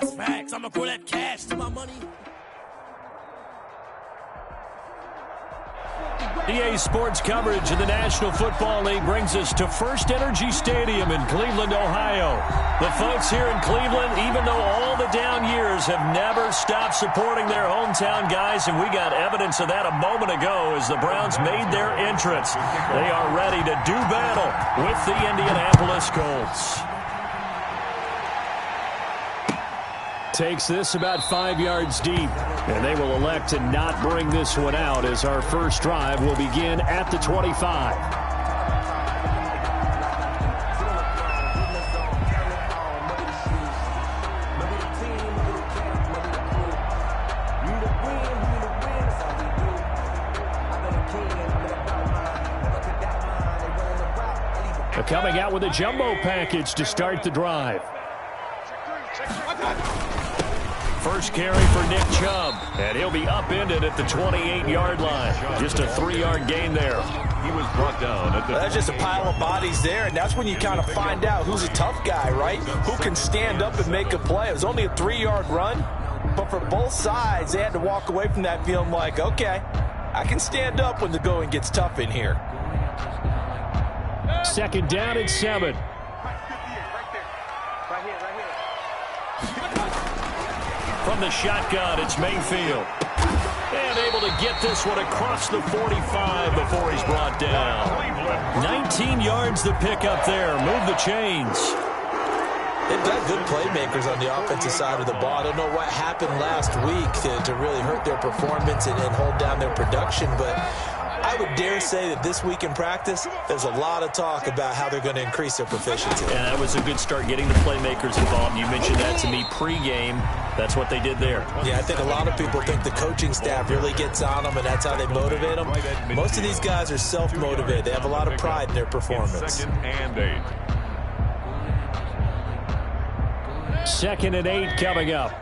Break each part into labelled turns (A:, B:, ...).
A: That's facts. I'm going to call that cash to my money.
B: EA Sports coverage of the National Football League brings us to First Energy Stadium in Cleveland, Ohio. The folks here in Cleveland, even though all the down years, have never stopped supporting their hometown guys, and we got evidence of that a moment ago as the Browns made their entrance. They are ready to do battle with the Indianapolis Colts. Takes this about 5 yards deep, and they will elect to not bring this one out as our first drive will begin at the 25. They're coming out with a jumbo package to start the drive. First carry for Nick Chubb, and he'll be upended at the 28-yard line. Just a 3-yard gain there.
C: He was brought down.
D: That's just a pile of bodies there, and that's when you kind of find out who's a tough guy, right? Who can stand up and make a play. It was only a 3-yard run, but for both sides, they had to walk away from that feeling like, okay, I can stand up when the going gets tough in here.
B: Second down and 7. From the shotgun, it's Mayfield. And able to get this one across the 45 before he's brought down. 19 yards the pick up there. Move the chains.
D: They've got good playmakers on the offensive side of the ball. I don't know what happened last week to really hurt their performance and hold down their production, but I would dare say that this week in practice, there's a lot of talk about how they're going to increase their proficiency.
B: And that was a good start getting the playmakers involved. You mentioned that to me pregame. That's what they did there.
D: Yeah, I think a lot of people think the coaching staff really gets on them, and that's how they motivate them. Most of these guys are self-motivated. They have a lot of pride in their performance.
C: Second and 8.
B: Second and 8 coming up.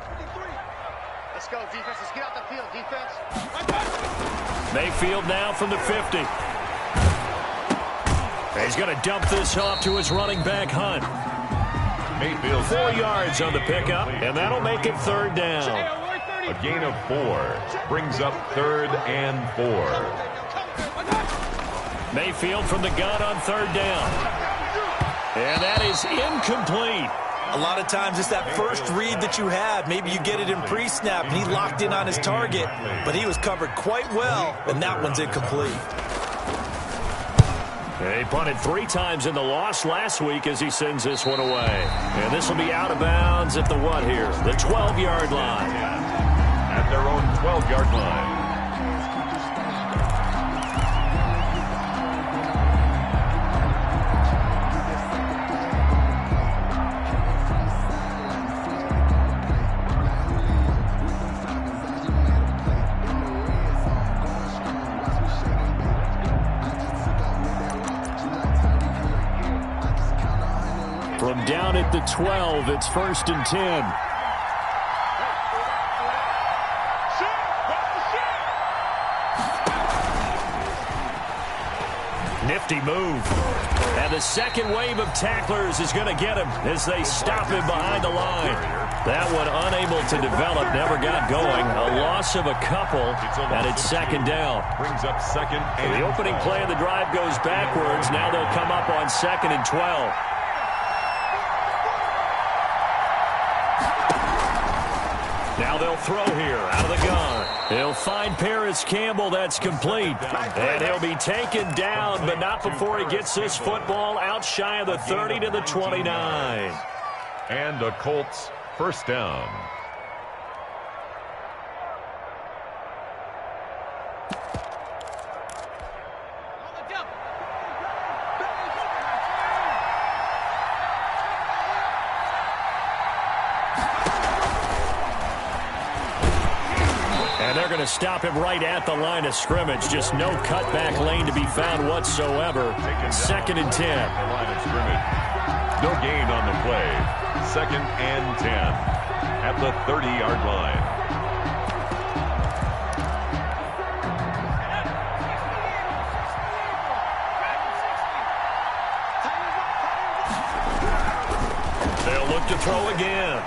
E: Let's go, defense. Let's get out the field, defense.
B: Mayfield now from the 50. He's going to dump this off to his running back, Hunt.
C: Mayfield
B: 4 yards on the pickup, and that'll make it third down.
C: A gain of 4 brings up third and 4.
B: Mayfield from the gun on third down. And that is incomplete.
D: A lot of times it's that first read that you have. Maybe you get it in pre-snap, and he locked in on his target, but he was covered quite well, and that one's incomplete.
B: He punted 3 times in the loss last week as he sends this one away. And this will be out of bounds at the what here? The 12-yard line.
C: At their own 12-yard line.
B: From down at the 12, it's first and 10. Nifty move. And the second wave of tacklers is going to get him as they stop him behind the line. That one unable to develop, never got going. A loss of a couple, and it's second down.
C: Brings up second and
B: the opening play of the drive goes backwards. Now they'll come up on second and 12. Now they'll throw here out of the gun. He'll find Paris Campbell. That's complete. And he'll be taken down, but not before he gets this football out shy of the 30 to the 29.
C: And the Colts first down.
B: And they're going to stop him right at the line of scrimmage. Just no cutback lane to be found whatsoever. Second and 10.
C: Line of scrimmage. No gain on the play. Second and 10 at the 30-yard line.
B: They'll look to throw again.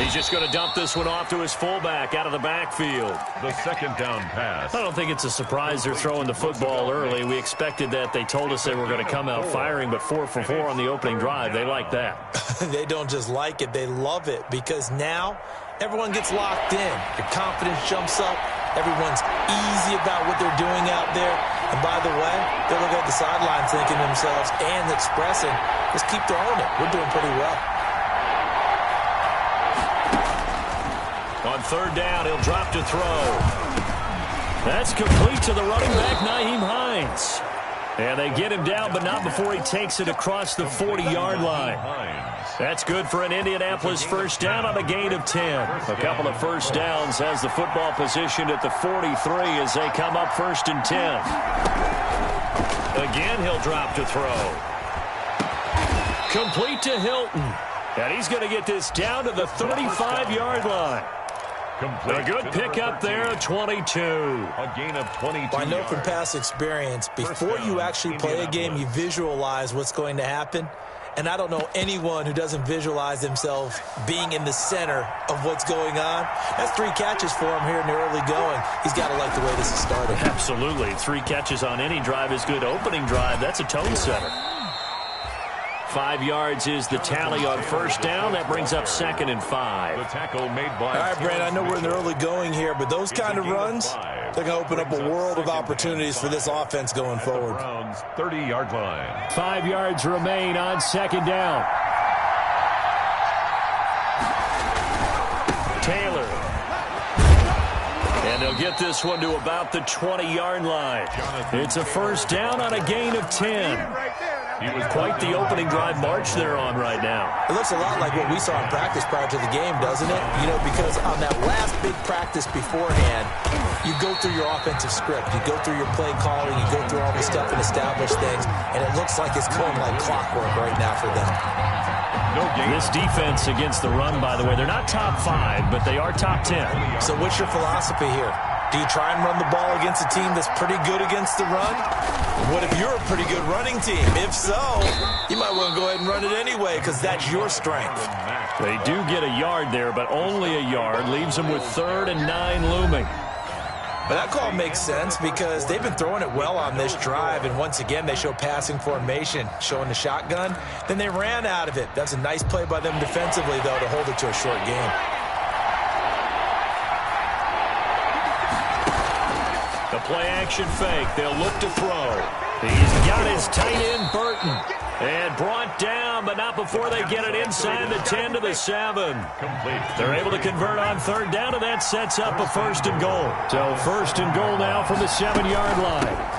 B: He's just going to dump this one off to his fullback out of the backfield.
C: The second down pass.
B: I don't think it's a surprise they're throwing the football early. We expected that. They told us they were going to come out firing, but 4 for 4 on the opening drive. They like that.
D: They don't just like it. They love it because now everyone gets locked in. Your confidence jumps up. Everyone's easy about what they're doing out there. And by the way, they're looking at the sidelines thinking to themselves and expressing, just keep throwing it. We're doing pretty well.
B: On third down, he'll drop to throw. That's complete to the running back, Nyheim Hines. And they get him down, but not before he takes it across the 40-yard line. That's good for an Indianapolis first down on a gain of 10. A couple of first downs has the football positioned at the 43 as they come up 1st and 10. Again, he'll drop to throw. Complete to Hilton. And he's going to get this down to the 35-yard line. A good pickup there, 22.
C: A gain of 22.
D: Well, I know from past experience, before you actually play a game, you visualize what's going to happen. And I don't know anyone who doesn't visualize themselves being in the center of what's going on. That's 3 catches for him here in the early going. He's got to like the way this is started.
B: Absolutely. 3 catches on any drive is good. Opening drive, that's a tone setter. 5 yards is the tally on first down. That brings up 2nd and 5.
C: The tackle made by.
D: All right, Brad, I know we're in the early going here, but those kind of runs, they're going to open up a world of opportunities for this offense going forward.
C: Browns 30-yard line.
B: 5 yards remain on 2nd down. Taylor. And they'll get this one to about the 20-yard line. It's a first down on a gain of 10. Quite the opening drive march they're on right now.
D: It looks a lot like what we saw in practice prior to the game, doesn't it? You know, because on that last big practice beforehand, you go through your offensive script. You go through your play calling. You go through all the stuff and establish things. And it looks like it's going like clockwork right now for them.
B: This defense against the run, by the way, they're not top 5, but they are top 10.
D: So what's your philosophy here? Do you try and run the ball against a team that's pretty good against the run? What if you're a pretty good running team? If so, you might want to go ahead and run it anyway because that's your strength.
B: They do get a yard there, but only a yard. Leaves them with 3rd and 9 looming.
D: But that call makes sense because they've been throwing it well on this drive, and once again they show passing formation, showing the shotgun. Then they ran out of it. That's a nice play by them defensively, though, to hold it to a short game.
B: The play-action fake. They'll look to throw. He's got his tight end, Burton. And brought down, but not before they get it inside the 10 to the 7. They're able to convert on 3rd down, and that sets up a 1st and goal. So 1st and goal now from the 7-yard line.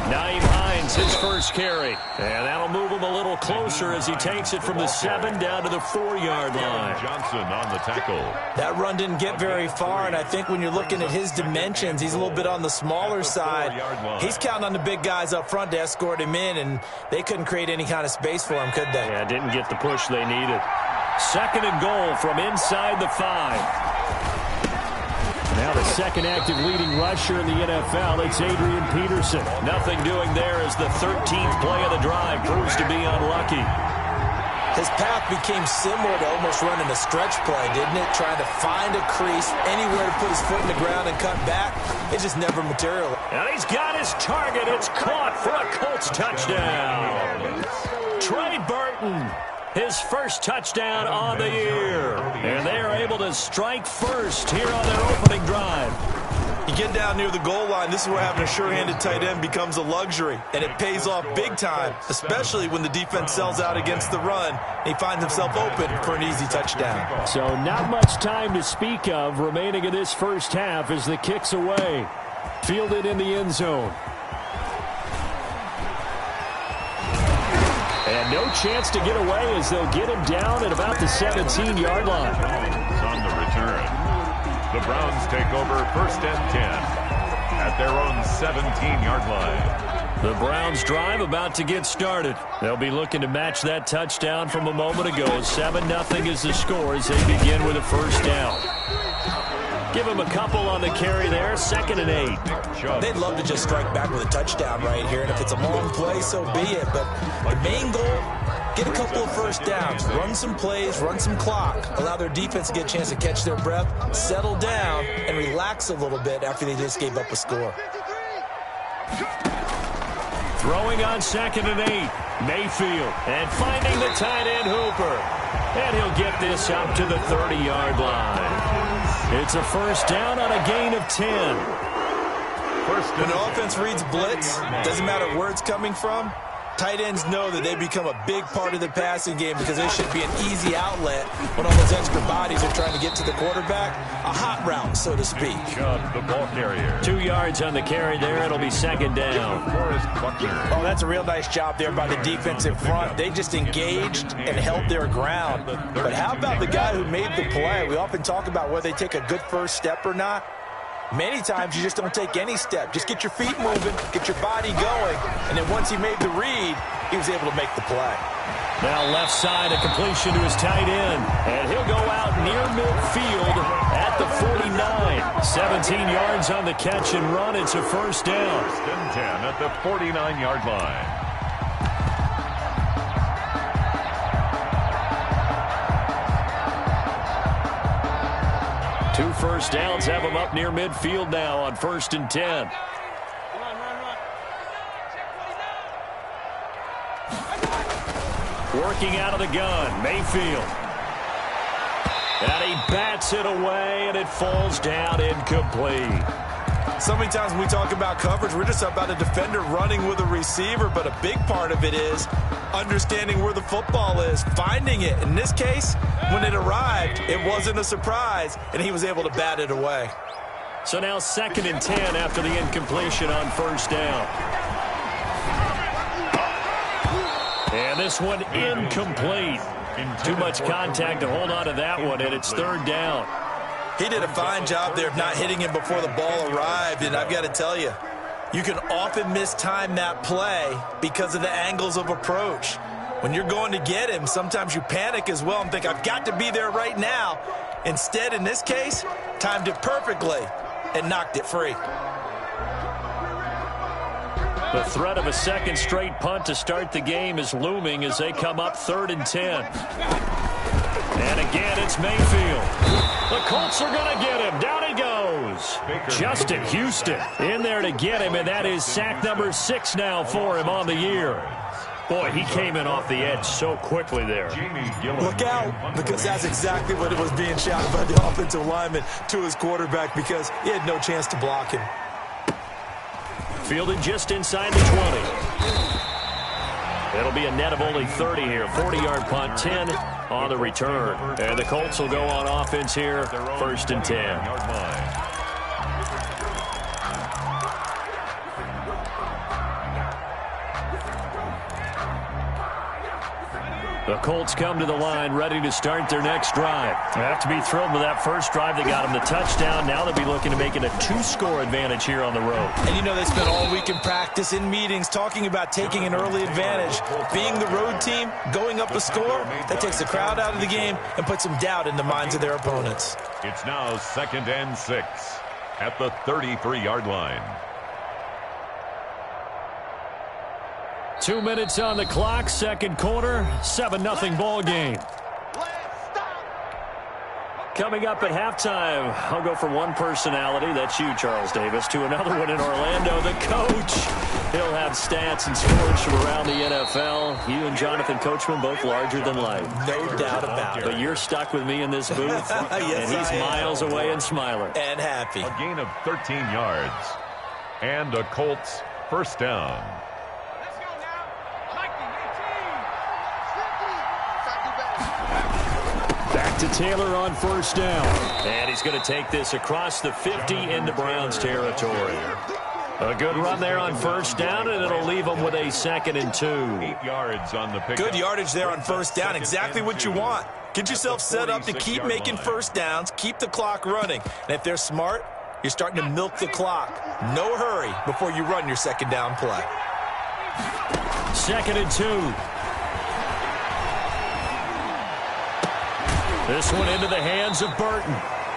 B: Nyheim Hines, his first carry. And that'll move him a little closer as he takes it from the 7 down to the 4-yard line.
C: Johnson on the tackle.
D: That run didn't get very far, and I think when you're looking at his dimensions, he's a little bit on the smaller side. He's counting on the big guys up front to escort him in, and they couldn't create any kind of space for him, could they?
B: Yeah, didn't get the push they needed. 2nd and goal from inside the 5. Now the second active leading rusher in the NFL, it's Adrian Peterson. Nothing doing there as the 13th play of the drive proves to be unlucky.
D: His path became similar to almost running a stretch play, didn't it? Trying to find a crease, anywhere to put his foot in the ground and cut back. It just never materialized.
B: And he's got his target. It's caught for a Colts touchdown. Trey Burton, his first touchdown on the year. And they are able to strike first here on their opening drive.
D: You get down near the goal line, this is where having a sure-handed tight end becomes a luxury, and it pays off big time, especially when the defense sells out against the run. He finds himself open for an easy touchdown.
B: So not much time to speak of remaining in this first half as the kick's away. Fielded in the end zone. And no chance to get away as they'll get him down at about the 17-yard line.
C: On the return. The Browns take over 1st and 10 at their own 17-yard line.
B: The Browns drive about to get started. They'll be looking to match that touchdown from a moment ago. 7-0 is the score as they begin with a first down. Give him a couple on the carry there. 2nd and 8.
D: They'd love to just strike back with a touchdown right here, and if it's a long play, so be it. But the main goal, get a couple of first downs, run some plays, run some clock, allow their defense to get a chance to catch their breath, settle down, and relax a little bit after they just gave up a score.
B: Throwing on 2nd and 8. Mayfield. And finding the tight end Hooper. And he'll get this up to the 30-yard line. It's a first down on a gain of 10.
D: When the offense reads blitz, doesn't matter where it's coming from, tight ends know that they become a big part of the passing game because they should be an easy outlet when all those extra bodies are trying to get to the quarterback. A hot route, so to speak.
C: The ball carrier.
B: 2 yards on the carry there. It'll be 2nd down.
D: Oh, that's a real nice job there by the defensive front. They just engaged and held their ground. But how about the guy who made the play? We often talk about whether they take a good first step or not. Many times you just don't take any step. Just get your feet moving, get your body going, and then once he made the read, he was able to make the play.
B: Now left side, a completion to his tight end. And he'll go out near midfield at the 49. 17 yards on the catch and run. It's a first down.
C: 1st and 10 at the 49-yard line.
B: Two first downs have him up near midfield now on 1st and 10. Working out of the gun, Mayfield. And he bats it away, and it falls down incomplete.
D: So many times when we talk about coverage, we're just about a defender running with a receiver, but a big part of it is understanding where the football is, finding it. In this case, when it arrived, it wasn't a surprise, and he was able to bat it away.
B: So now 2nd and 10 after the incompletion on first down. And this one incomplete. Too much contact to hold on to that one, and it's 3rd down.
D: He did a fine job there of not hitting him before the ball arrived, and I've got to tell you, you can often mistime that play because of the angles of approach. When you're going to get him, sometimes you panic as well and think, I've got to be there right now. Instead, in this case, timed it perfectly and knocked it free.
B: The threat of a second straight punt to start the game is looming as they come up 3rd and 10. And again, it's Mayfield. The Colts are going to get him. Down he goes. Justin Houston in there to get him, and that is sack number 6 now for him on the year. Boy, he came in off the edge so quickly there.
D: Look out, because that's exactly what it was being shouted by the offensive lineman to his quarterback because he had no chance to block him.
B: Fielded just inside the 20. It'll be a net of only 30 here. 40-yard punt, 10 on the return. And the Colts will go on offense here, 1st and 10. The Colts come to the line ready to start their next drive. They have to be thrilled with that first drive. They got them the touchdown. Now they'll be looking to make it a 2-score advantage here on the road.
D: And you know they spent all week in practice, in meetings, talking about taking an early advantage. Being the road team, going up a score, that takes the crowd out of the game and puts some doubt in the minds of their opponents.
C: It's now 2nd and 6 at the 33-yard line.
B: 2 minutes on the clock, second quarter, 7-0 ball game. Coming up at halftime, I'll go from one personality, that's you, Charles Davis, to another one in Orlando, the coach. He'll have stats and scores from around the NFL. You and Jonathan Coachman both larger than life.
D: No doubt about it.
B: But you're stuck with me in this booth,
D: yes,
B: and he's miles away and smiling.
D: And happy.
C: A gain of 13 yards. And a Colts first down.
B: Back to Taylor on first down. And he's going to take this across the 50 into Browns territory. A good run there on first down, and it'll leave them with a 2nd and 2.
C: 8 yards on the pickup.
D: Good yardage there on first down. Exactly what you want. Get yourself set up to keep making first downs, keep the clock running. And if they're smart, you're starting to milk the clock. No hurry before you run your second down play.
B: 2nd and 2. This one into the hands of Burton.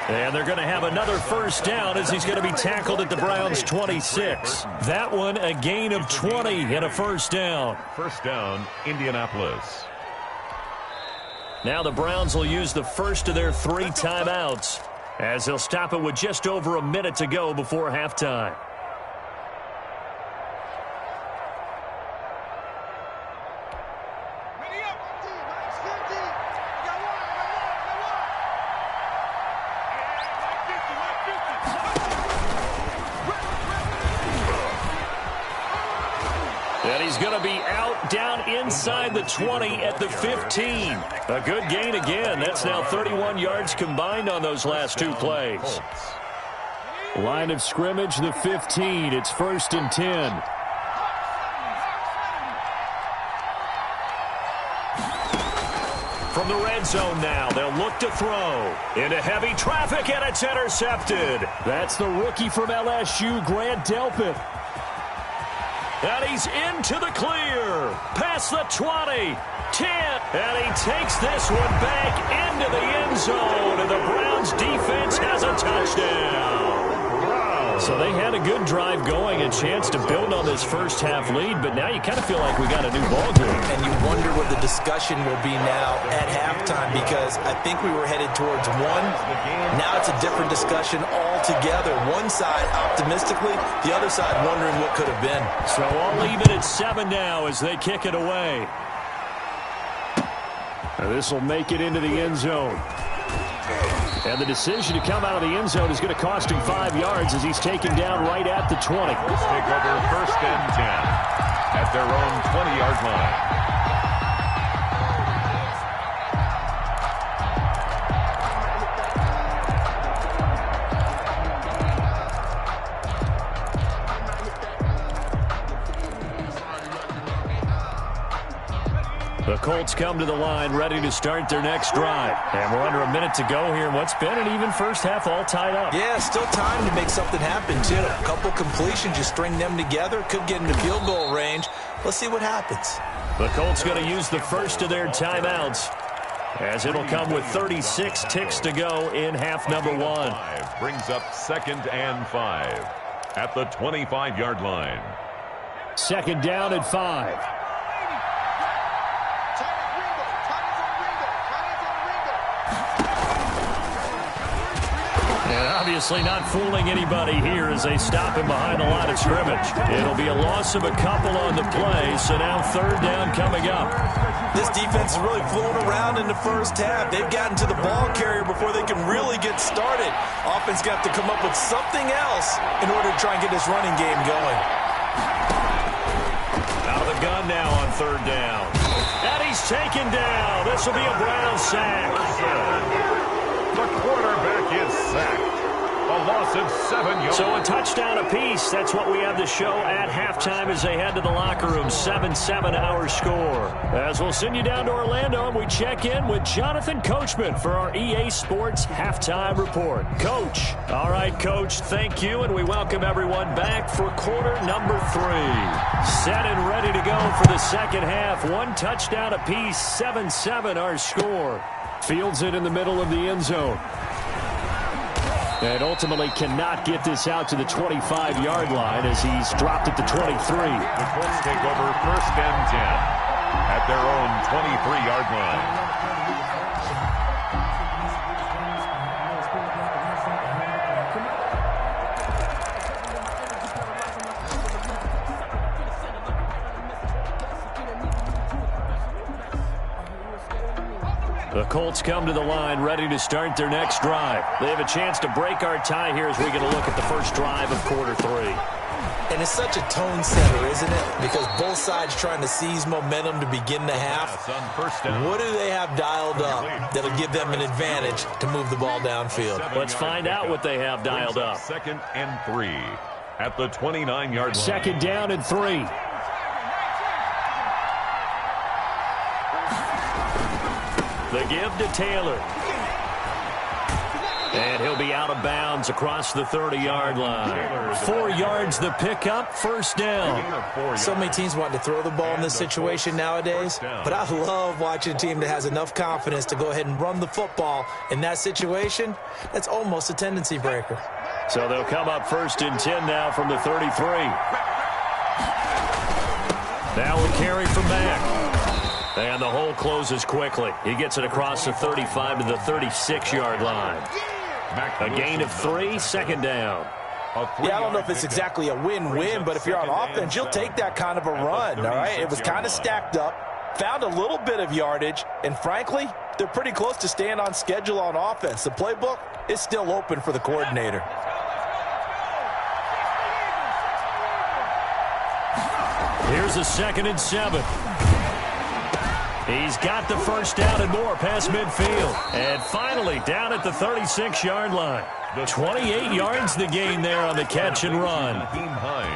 B: And they're going to have another first down as he's going to be tackled at the Browns' 26. That one a gain of 20 and a first down.
C: First down, Indianapolis.
B: Now the Browns will use the first of their 3 timeouts, as they'll stop it with just over a minute to go before halftime. And he's going to be out down inside the 20 at the 15. A good gain again. That's now 31 yards combined on those last 2 plays. Line of scrimmage, the 15. It's 1st and 10. From the red zone now, they'll look to throw. Into heavy traffic, and it's intercepted. That's the rookie from LSU, Grant Delpit. And he's into the clear. Past the 20, 10. And he takes this one back into the end zone. And the Browns defense has a touchdown. So they had a good drive going, a chance to build on this first half lead, but now you kind of feel like we got a new ball game.
D: And you wonder what the discussion will be now at halftime, because I think we were headed towards 1. Now it's a different discussion altogether. One side optimistically, the other side wondering what could have been.
B: So all even at 7 now as they kick it away. And this will make it into the end zone. And the decision to come out of the end zone is going to cost him 5 yards as he's taken down right at the 20.
C: Take over 1st and 10 at their own 20-yard line.
B: The Colts come to the line ready to start their next drive. And we're under a minute to go here in what's been an even first half, all tied up.
D: Yeah, still time to make something happen, too. A couple completions, you string them together, could get into field goal range. Let's see what happens.
B: The Colts going to use the first of their timeouts, as it'll come with 36 ticks to go in half number 1.
C: Brings up 2nd and 5 at the 25-yard line.
B: 2nd down and 5. And obviously not fooling anybody here as they stop him behind the line of scrimmage. It'll be a loss of a couple on the play, so now 3rd down coming up.
D: This defense is really flown around in the first half. They've gotten to the ball carrier before they can really get started. Offense got to come up with something else in order to try and get this running game going.
B: Out of the gun now on 3rd down. And he's taken down. This will be a Brown sack.
C: The quarterback is sacked. A loss of 7 yards.
B: So a touchdown apiece. That's what we have to show at halftime as they head to the locker room. 7-7 our score. As we'll send you down to Orlando, and we check in with Jonathan Coachman for our EA Sports Halftime Report. Coach. All right, Coach, thank you, and we welcome everyone back for quarter number 3. Set and ready to go for the second half. 1 touchdown apiece. 7-7 our score. Fields it in the middle of the end zone. And ultimately cannot get this out to the 25-yard line as he's dropped at the 23.
C: The Colts take over 1st and 10 at their own 23-yard line.
B: The Colts come to the line ready to start their next drive. They have a chance to break our tie here as we get a look at the first drive of quarter 3.
D: And it's such a tone setter, isn't it? Because both sides trying to seize momentum to begin the half. What do they have dialed up that'll give them an advantage to move the ball downfield?
B: Let's find out what they have dialed up.
C: 2nd and 3 at the 29-yard line.
B: 2nd down and 3. The give to Taylor. And he'll be out of bounds across the 30-yard line. 4 yards the pickup, 1st down.
D: So many teams want to throw the ball in this situation nowadays, but I love watching a team that has enough confidence to go ahead and run the football. In that situation, that's almost a tendency breaker.
B: So they'll come up 1st and 10 now from the 33. Now we'll carry from back. And the hole closes quickly. He gets it across the 35 to the 36-yard line. A gain of 3, second down.
D: Yeah, I don't know if it's exactly a win-win, but if you're on offense, you'll take that kind of a run, all right? It was kind of stacked up, found a little bit of yardage, and frankly, they're pretty close to staying on schedule on offense. The playbook is still open for the coordinator.
B: Here's a 2nd and 7. He's got the first down and more past midfield. And finally down at the 36-yard line. 28 yards the gain there on the catch and run.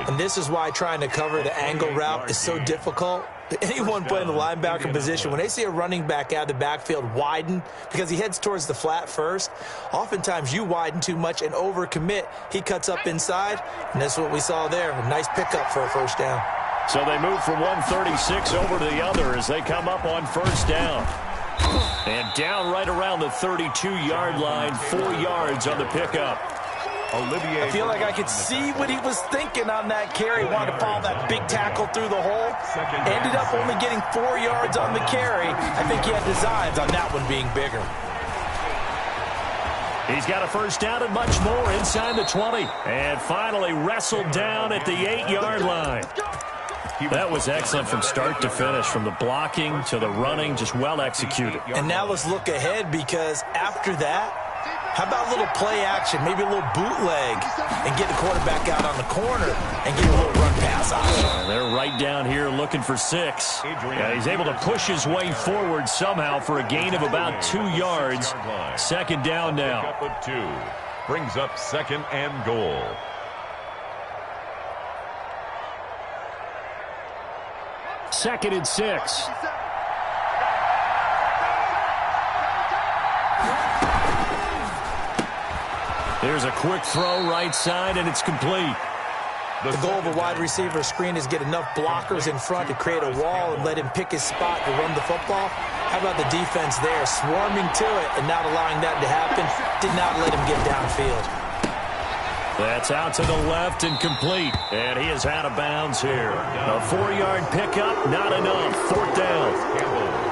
D: And this is why trying to cover the angle route is so difficult. Anyone playing the linebacker position, when they see a running back out of the backfield widen because he heads towards the flat first, oftentimes you widen too much and overcommit. He cuts up inside, and that's what we saw there. A nice pickup for a first down.
B: So they move from 136 over to the other as they come up on first down. And down right around the 32-yard line, 4 yards on the pickup.
D: I feel like I could see what he was thinking on that carry. Wanted to follow that big tackle through the hole. Ended up only getting 4 yards on the carry. I think he had designs on that one being bigger.
B: He's got a first down and much more inside the 20. And finally wrestled down at the 8-yard line. That was excellent from start to finish, from the blocking to the running, just well executed.
D: And now let's look ahead, because after that, how about a little play action, maybe a little bootleg, and get the quarterback out on the corner and get a little run pass option.
B: They're right down here looking for 6. He's able to push his way forward somehow for a gain of about 2 yards. Second down now.
C: Pickup of 2 brings up 2nd and goal.
B: Second and 6. There's a quick throw right side, and it's complete.
D: The goal of a wide receiver screen is get enough blockers in front to create a wall and let him pick his spot to run the football. How about the defense there, swarming to it and not allowing that to happen? Did not let him get downfield.
B: That's out to the left and complete. And he is out of bounds here. A 4-yard pickup, not enough. 4th down.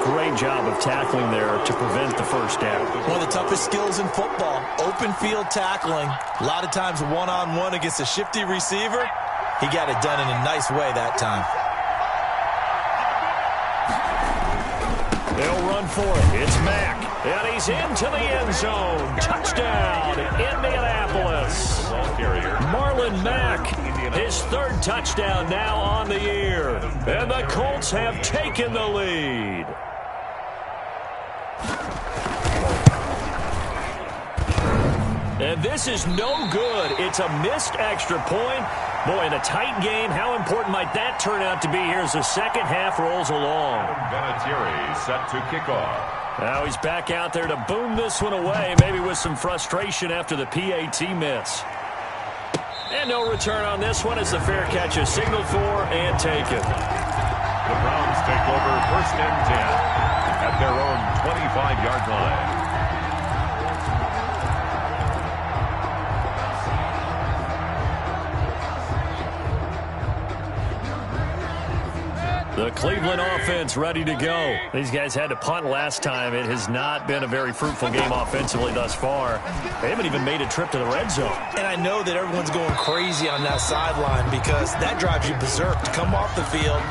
B: Great job of tackling there to prevent the first down.
D: One of the toughest skills in football, open field tackling. A lot of times one-on-one against a shifty receiver. He got it done in a nice way that time.
B: They'll run for it. It's Mack. And he's into the end zone. Touchdown, Indianapolis. Marlon Mack, his 3rd touchdown now on the year. And the Colts have taken the lead. And this is no good. It's a missed extra point. Boy, in a tight game, how important might that turn out to be here as the second half rolls along?
C: Vinatieri set to kick off.
B: Now he's back out there to boom this one away, maybe with some frustration after the PAT miss. And no return on this one as the fair catch is signaled for and taken.
C: The Browns take over 1st and 10 at their own 25-yard line.
B: The Cleveland offense ready to go. These guys had to punt last time. It has not been a very fruitful game offensively thus far. They haven't even made a trip to the red zone.
D: And I know that everyone's going crazy on that sideline because that drives you berserk to come off the field,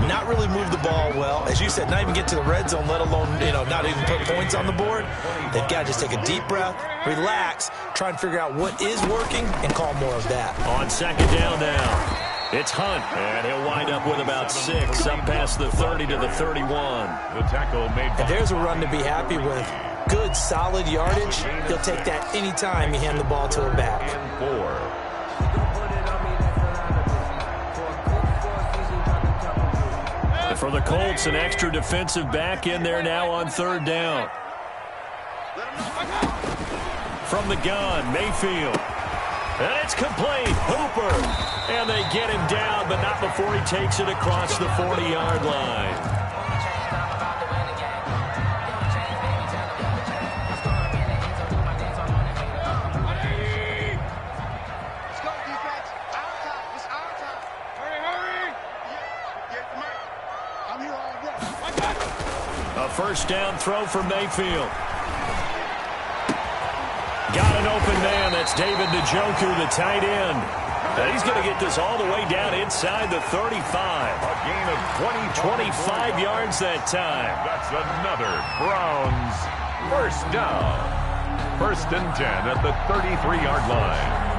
D: not really move the ball well. As you said, not even get to the red zone, let alone, not even put points on the board. They've got to just take a deep breath, relax, try and figure out what is working, and call more of that.
B: On second down now. It's Hunt, and he'll wind up with about 6, up past the 30 to the 31.
C: The tackle made.
D: And there's a run to be happy with. Good, solid yardage. He'll take that anytime you hand the ball to a back.
B: And for the Colts, an extra defensive back in there now on 3rd down. From the gun, Mayfield. And it's complete. Hooper. And they get him down, but not before he takes it across the 40-yard line.
E: Let's go, defense. Our time. It's our time. Hurry, hurry. Yeah, I'm here all day.
B: first down throw for Mayfield. Got an open man. That's David Njoku, the tight end. And he's going to get this all the way down inside the 35.
C: A gain of
B: 25 yards that time.
C: That's another Browns first down. 1st and 10 at the 33-yard line.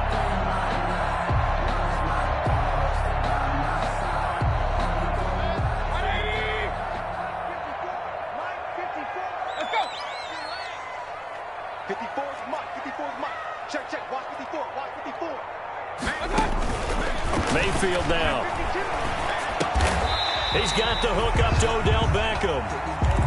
B: Mayfield now. He's got the hook up to Odell Beckham.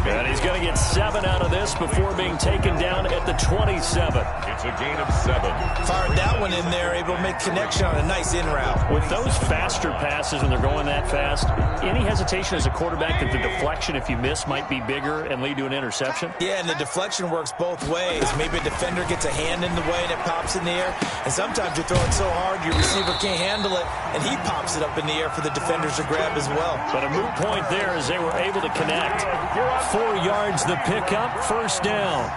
B: And he's going to get 7 out of this before being taken down at the 27.
C: It's a gain of 7.
D: Fired that one in there, able to make connection on a nice in route.
B: With those faster passes when they're going that fast, any hesitation as a quarterback that the deflection, if you miss, might be bigger and lead to an interception?
D: Yeah, and the deflection works both ways. Maybe a defender gets a hand in the way and it pops in the air. And sometimes you throw it so hard your receiver can't handle it, and he pops it up in the air for the defenders to grab as well.
B: But a moot point there as they were able to connect. 4 yards the pickup, first down.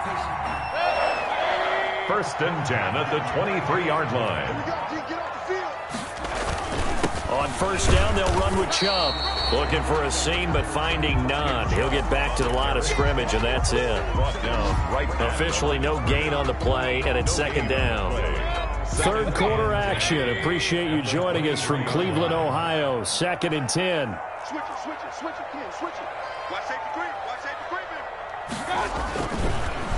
C: 1st and 10 at the 23-yard line.
B: On first down, they'll run with Chubb. Looking for a seam, but finding none. He'll get back to the line of scrimmage, and that's it. Officially no gain on the play, and it's 2nd down. 3rd quarter action. Appreciate you joining us from Cleveland, Ohio. 2nd and 10.
E: Switch it. Watch safety green.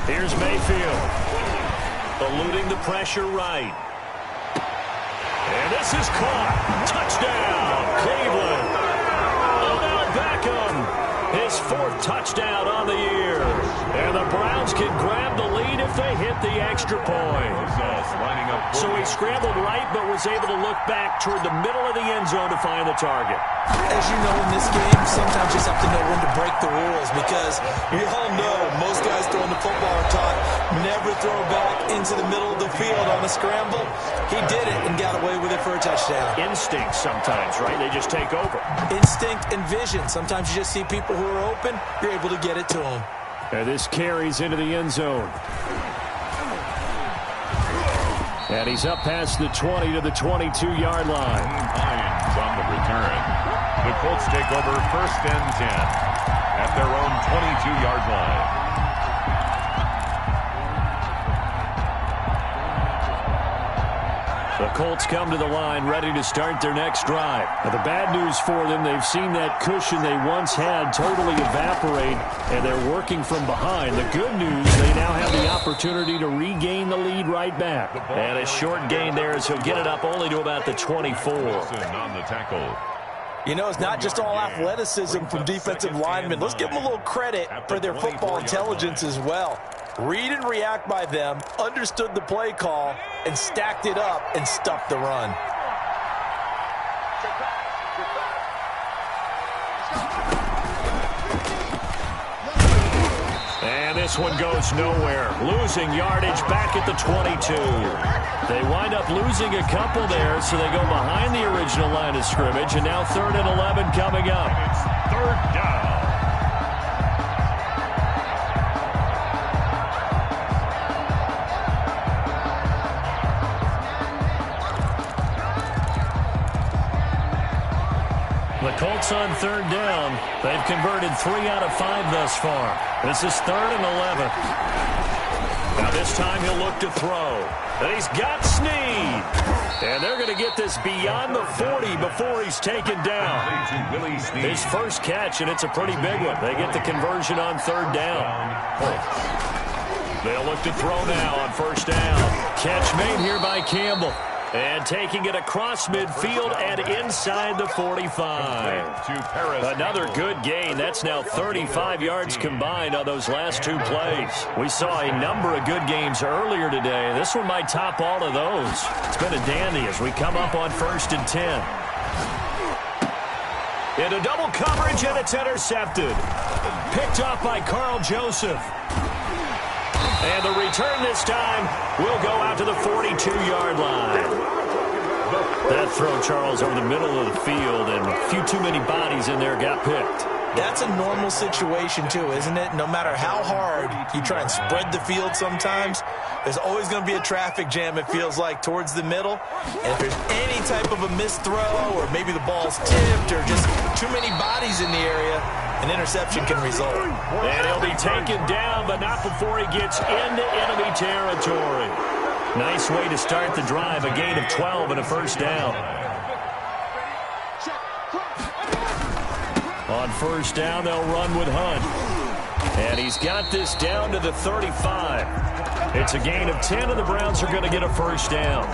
B: Here's Mayfield. Eluding the pressure right. And this is caught. Touchdown, Cleveland. Odell Beckham, his 4th touchdown on the year. And the Browns can grab the lead if they hit the extra point. So he scrambled right, but was able to look back toward the middle of the end zone to find the target.
D: As you know, in this game, sometimes you just have to know when to break the rules, because we all know most guys throwing the football are taught never throw back into the middle of the field on a scramble. He did it and got away with it for a touchdown.
B: Instinct sometimes, right? They just take over.
D: Instinct and vision. Sometimes you just see people who are open, you're able to get it to them.
B: And this carries into the end zone. And he's up past the 20 to the 22-yard line.
C: Lions on the return. The Colts take over 1st and 10 at their own 22-yard line.
B: The Colts come to the line ready to start their next drive. Now, the bad news for them, they've seen that cushion they once had totally evaporate, and they're working from behind. The good news, they now have the opportunity to regain the lead right back. And a short gain there as he'll get it up only to about the 24.
C: On the tackle.
D: You know, it's not just all athleticism from defensive linemen. Let's give them a little credit for their football intelligence as well. Read and react by them, understood the play call, and stacked it up and stuffed the run.
B: And this one goes nowhere. Losing yardage back at the 22. They wind up losing a couple there, so they go behind the original line of scrimmage, and now 3rd and 11 coming up.
C: It's 3rd down.
B: The Colts on 3rd down. They've converted 3 out of 5 thus far. This is 3rd and 11. Now this time he'll look to throw. And he's got Snead. And they're going to get this beyond the 40 before he's taken down. His first catch, and it's a pretty big one. They get the conversion on 3rd down. They'll look to throw now on 1st down. Catch made here by Campbell. And taking it across midfield and inside the 45. Another good gain. That's now 35 yards combined on those last 2 plays. We saw a number of good games earlier today. This one might top all of those. It's been a dandy as we come up on 1st and 10. Into double coverage, and it's intercepted. Picked off by Carl Joseph. And the return this time will go out to the 42-yard line. That throw, Charles, over the middle of the field, and a few too many bodies in there got picked.
D: That's a normal situation too, isn't it? No matter how hard you try and spread the field sometimes, there's always going to be a traffic jam, it feels like, towards the middle. And if there's any type of a missed throw or maybe the ball's tipped or just too many bodies in the area, an interception can result.
B: And he'll be taken down, but not before he gets into enemy territory. Nice way to start the drive, a gain of 12 and a first down. On first down, they'll run with Hunt. And he's got this down to the 35. It's a gain of 10, and the Browns are going to get a first down.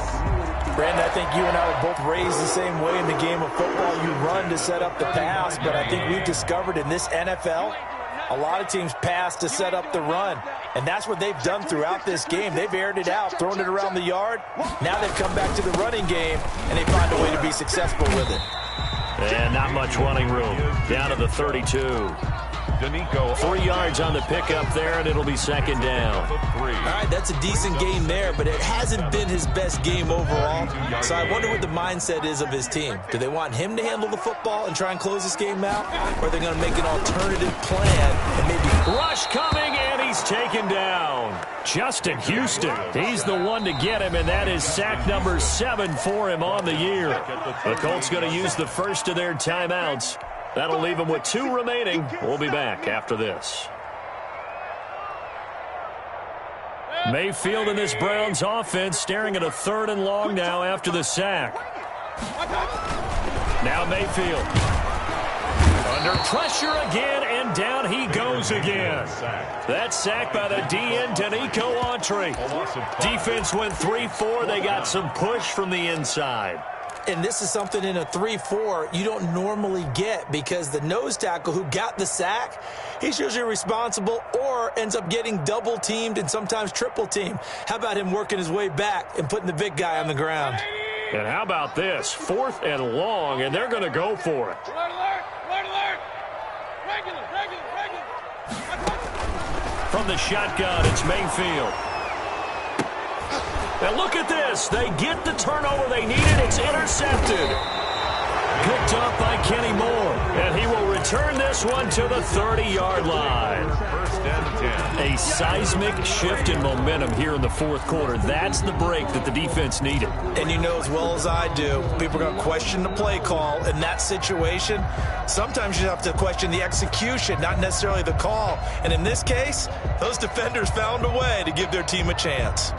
D: Brandon, I think you and I were both raised the same way in the game of football. You run to set up the pass, but I think we've discovered in this NFL, a lot of teams pass to set up the run. And that's what they've done throughout this game. They've aired it out, thrown it around the yard. Now they've come back to the running game, and they find a way to be successful with it.
B: And not much running room. Down to the 32. 3 yards on the pickup there, and it'll be second down.
D: All right, that's a decent game there, but it hasn't been his best game overall. So I wonder what the mindset is of his team. Do they want him to handle the football and try and close this game out? Or are they going to make an alternative plan and maybe...
B: Rush coming, and he's taken down. Justin Houston, he's the one to get him, and that is sack number 7 for him on the year. The Colts going to use the first of their timeouts. That'll leave them with 2 remaining. We'll be back after this. Mayfield in this Browns offense staring at a 3rd and long now after the sack. Now Mayfield. Under pressure again, and down he goes again. That sack by the DN, Danico Autry. Defense went 3-4. They got some push from the inside.
D: And this is something in a 3-4 you don't normally get, because the nose tackle who got the sack, he's usually responsible or ends up getting double teamed and sometimes triple teamed. How about him working his way back and putting the big guy on the ground?
B: And how about this? 4th and long, and they're going to go for it. From the shotgun, it's Mayfield. And look at this. They get the turnover they needed. It's intercepted. Picked up by Kenny Moore. And he will return this one to the 30-yard line.
C: First and 10.
B: A seismic shift in momentum here in the 4th quarter. That's the break that the defense needed.
D: And you know as well as I do, people are going to question the play call in that situation. Sometimes you have to question the execution, not necessarily the call. And in this case, those defenders found a way to give their team a chance.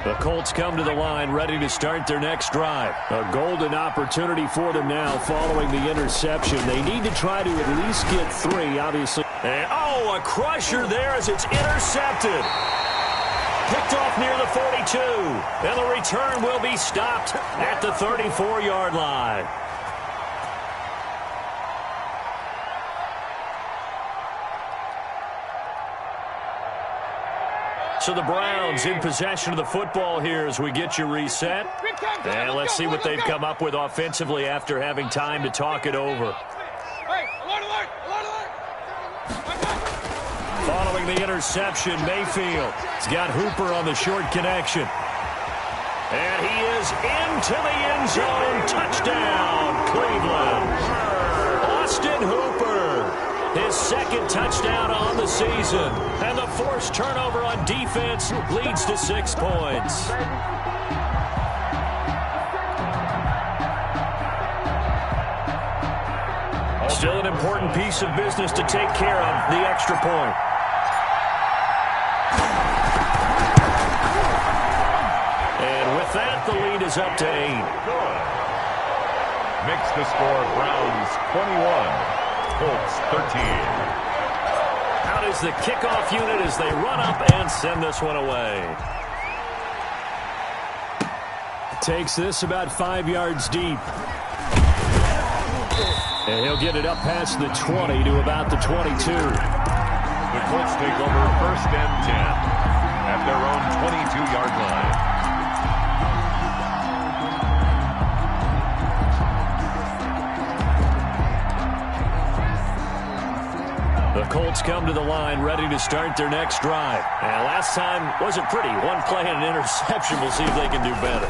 B: The Colts come to the line ready to start their next drive. A golden opportunity for them now following the interception. They need to try to at least get 3, obviously. And, oh, a crusher there as it's intercepted. Picked off near the 42. And the return will be stopped at the 34-yard line. So the Browns in possession of the football here as we get you reset. And let's see what they've come up with offensively after having time to talk it over. Following the interception, Mayfield has got Hooper on the short connection. And he is into the end zone. Touchdown, Cleveland. Austin Hooper. His 2nd touchdown on the season. And the forced turnover on defense leads to 6 points. Still an important piece of business to take care of, the extra point. And with that, the lead is up to 8.
C: Makes the score Browns 21. Colts 13.
B: Out is the kickoff unit as they run up and send this one away. Takes this about 5 yards deep. And he'll get it up past the 20 to about the 22.
C: The Colts take over first and 10 at their own 22-yard line.
B: The Colts come to the line ready to start their next drive. And last time wasn't pretty. One play and an interception. We'll see if they can do better.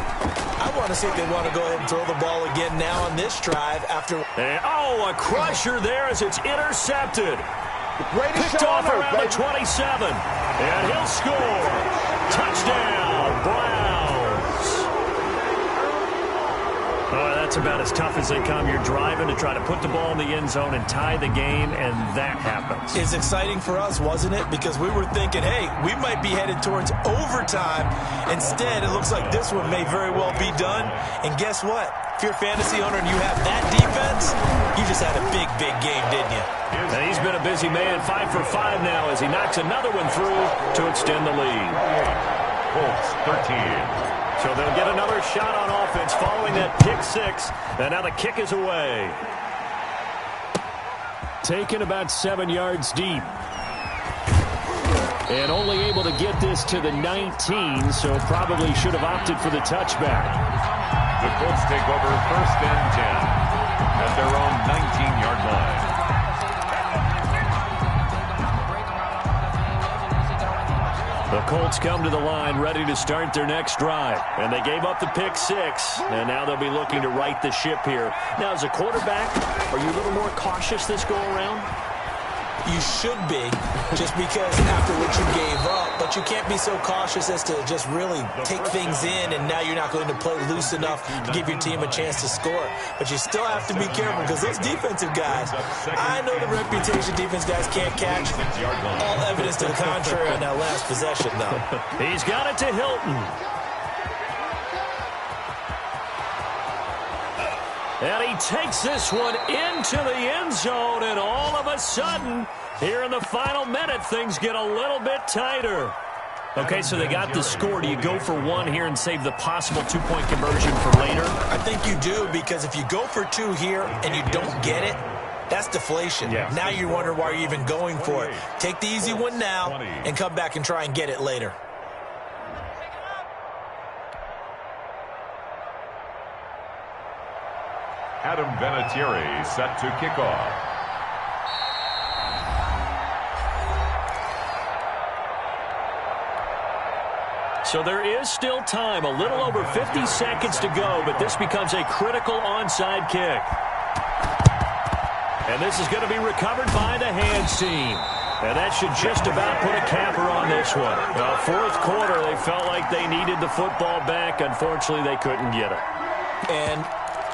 D: I want to see if they want to go ahead and throw the ball again now on this drive after.
B: And, a crusher there as it's intercepted. Picked off around the 27. And he'll score. Touchdown, Browns. That's about as tough as they come. You're driving to try to put the ball in the end zone and tie the game, and that happens.
D: It's exciting for us, wasn't it? Because we were thinking, hey, we might be headed towards overtime. Instead, it looks like this one may very well be done. And guess what? If you're a fantasy owner and you have that defense, you just had a big, big game, didn't you?
B: And he's been a busy man, 5 for 5 now as he knocks another one through to extend the lead.
C: Colts 13.
B: So they'll get another shot on offense following that pick 6. And now the kick is away. Taken about 7 yards deep. And only able to get this to the 19, so probably should have opted for the touchback.
C: The Colts take over 1st and 10 at their own 19-yard line.
B: The Colts come to the line ready to start their next drive. And they gave up the pick 6. And now they'll be looking to right the ship here. Now, as a quarterback, are you a little more cautious this go-around?
D: You should be, just because after what you gave up. But you can't be so cautious as to just really take things in, and now you're not going to play loose enough to give your team a chance to score. But you still have to be careful because those defensive guys, I know the reputation defense guys can't catch. All evidence to the contrary on that last possession, though.
B: He's got it to Hilton. And he takes this one into the end zone, and all of a sudden, here in the final minute, things get a little bit tighter. Okay, so they got the score. Do you go for one here and save the possible two-point conversion for later?
D: I think you do, because if you go for 2 here and you don't get it, that's deflation.
B: Yeah.
D: Now you wonder why you're even going for it. Take the easy one now and come back and try and get it later.
C: Adam Vinatieri set to kick off.
B: So there is still time, a little over 50 seconds to go, but this becomes a critical onside kick. And this is going to be recovered by the hands team. And that should just about put a capper on this one. Well, 4th quarter, they felt like they needed the football back. Unfortunately, they couldn't get it.
D: And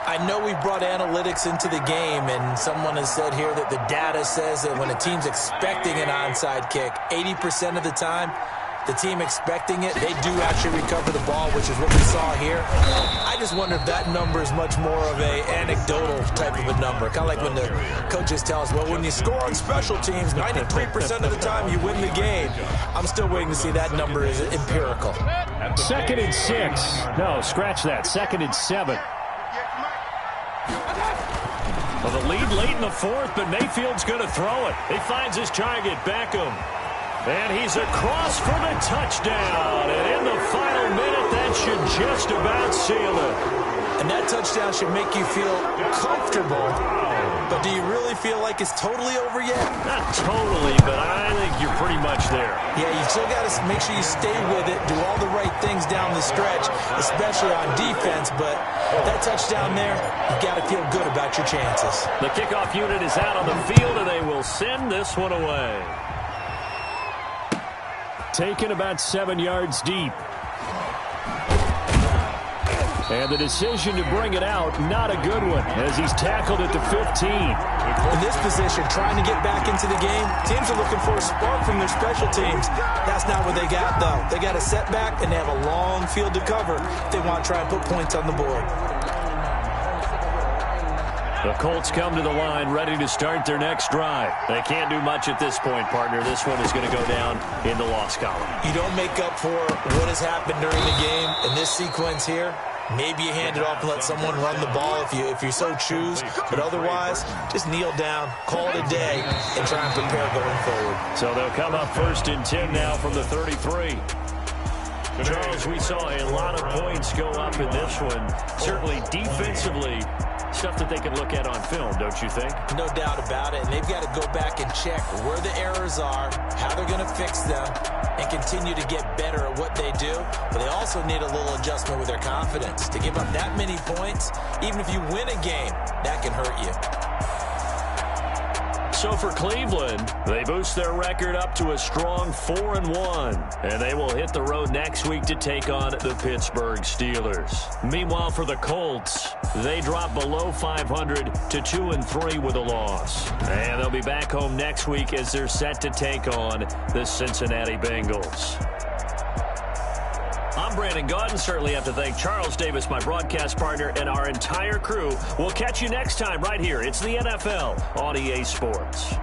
D: I know we brought analytics into the game, and someone has said here that the data says that when a team's expecting an onside kick, 80% of the time, the team expecting it, they do actually recover the ball, which is what we saw here. I just wonder if that number is much more of a anecdotal type of a number. Kind of like when the coaches tell us, well, when you score on special teams, 93% of the time you win the game. I'm still waiting to see that number is empirical.
B: 2nd and 6. No, scratch that. 2nd and 7. Well, the lead late in the 4th, but Mayfield's going to throw it. He finds his target, Beckham. And he's across for the touchdown. And in the final minute, that should just about seal it.
D: And that touchdown should make you feel comfortable. But do you really feel like it's totally over yet?
B: Not totally, but I think you're pretty much there.
D: Yeah, you still got to make sure you stay with it, do all the right things down the stretch, especially on defense. But that touchdown there, you got to feel good about your chances.
B: The kickoff unit is out on the field, and they will send this one away. Taken about 7 yards deep. And the decision to bring it out, not a good one, as he's tackled at the 15.
D: In this position, trying to get back into the game, teams are looking for a spark from their special teams. That's not what they got, though. They got a setback, and they have a long field to cover if they want to try and put points on the board.
B: The Colts come to the line ready to start their next drive. They can't do much at this point, partner. This one is going to go down in the loss column.
D: You don't make up for what has happened during the game in this sequence here. Maybe you hand it off and let someone run the ball if you so choose. But otherwise, just kneel down, call it a day, and try and prepare going forward.
B: So they'll come up 1st and 10 now from the 33. Charles, we saw a lot of points go up in this one. Certainly defensively, stuff that they can look at on film, don't you think?
D: No doubt about it. And they've got to go back and check where the errors are, how they're going to fix them, and continue to get better at what they do. But they also need a little adjustment with their confidence. To give up that many points, even if you win a game, that can hurt you.
B: So for Cleveland, they boost their record up to a strong 4-1, and they will hit the road next week to take on the Pittsburgh Steelers. Meanwhile, for the Colts, they drop below 500 to 2-3 with a loss, and they'll be back home next week as they're set to take on the Cincinnati Bengals. I'm Brandon Gaudin. Certainly have to thank Charles Davis, my broadcast partner, and our entire crew. We'll catch you next time right here. It's the NFL on EA Sports.